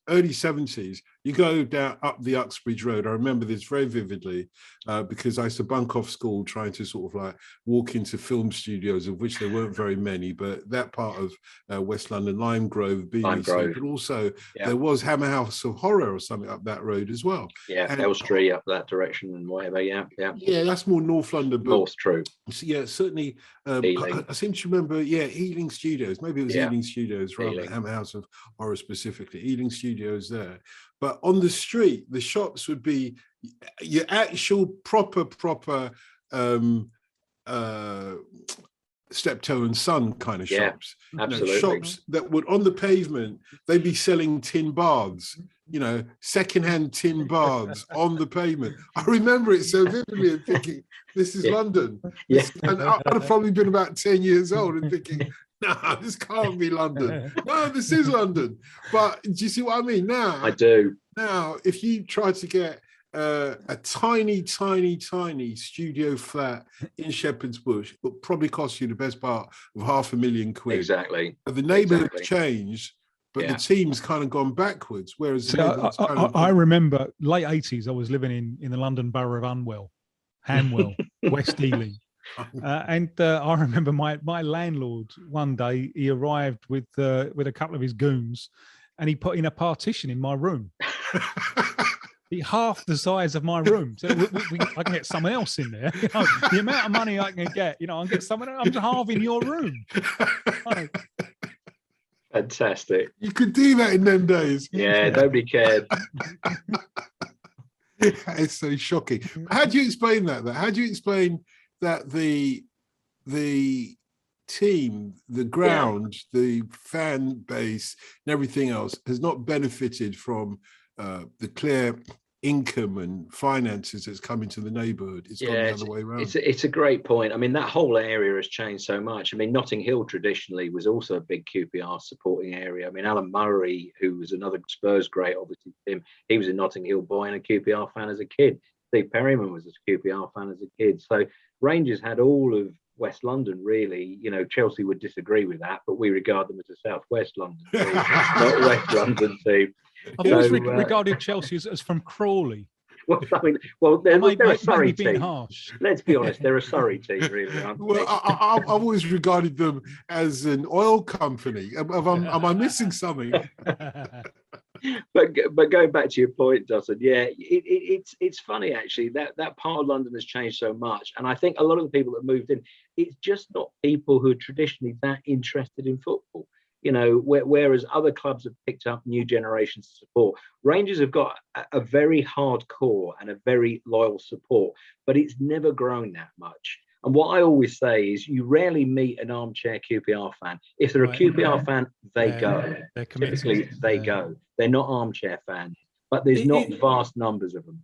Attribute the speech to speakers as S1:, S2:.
S1: early 70s, you go down up the Uxbridge Road. I remember this very vividly because I used to bunk off school trying to sort of like walk into film studios, of which there weren't very many, but that part of West London, Lime Grove, BBC, but also there was Hammer House of Horror or something up that road as well.
S2: Yeah, Elstree up that direction and whatever. Yeah,
S1: that's more North London. But
S2: North, true.
S1: Yeah, certainly. I seem to remember, Ealing Studios. Maybe it was Ealing Studios rather than Hammer House of Horror specifically. Ealing Studios there. But on the street, the shops would be your actual proper Steptoe and Son kind of shops.
S2: Absolutely.
S1: Shops that would, on the pavement, they'd be selling tin baths, secondhand tin baths on the pavement. I remember it so vividly and thinking, this is London. And I'd have probably been about 10 years old and thinking, no, this can't be London. No, this is London. But do you see what I mean? Now,
S2: I do.
S1: Now, if you try to get a tiny studio flat in Shepherd's Bush, it will probably cost you the best part of £500,000.
S2: Exactly.
S1: The neighbourhood's changed, but the team's kind of gone backwards. Whereas
S3: I remember late 80s, I was living in the London borough of Hanwell, West Ealing. And I remember my landlord one day, he arrived with a couple of his goons, and he put in a partition in my room. Half the size of my room, so I can get someone else in there. The amount of money I can get, I can get someone. I'm halving your room.
S2: Fantastic.
S1: You could do that in them days.
S2: Yeah, nobody cared.
S1: It's so shocking. How do you explain that? How do you explain that the team, the ground, the fan base, and everything else has not benefited from the clear income and finances that's come into the neighbourhood? It's gone the other way around.
S2: It's a great point. I mean, that whole area has changed so much. I mean, Notting Hill traditionally was also a big QPR supporting area. I mean, Alan Murray, who was another Spurs great, obviously, he was a Notting Hill boy and a QPR fan as a kid. Steve Perryman was a QPR fan as a kid. So Rangers had all of West London, really. Chelsea would disagree with that, but we regard them as a South West London team, not West London team.
S3: I've always regarded Chelsea as from Crawley.
S2: Well, they're a Surrey team.
S3: Harsh.
S2: Let's be honest, they're a Surrey team, really, aren't they?
S1: Well, I've always regarded them as an oil company. Am I missing something?
S2: But going back to your point, Dotun, it's funny actually that part of London has changed so much, and I think a lot of the people that moved in, it's just not people who are traditionally that interested in football. Whereas other clubs have picked up new generations of support. Rangers have got a very hardcore and a very loyal support, but it's never grown that much. And what I always say is you rarely meet an armchair QPR fan. If they're a QPR fan, they go.
S3: They're
S2: Typically, they go. They're not armchair fans, but there's not vast numbers of them.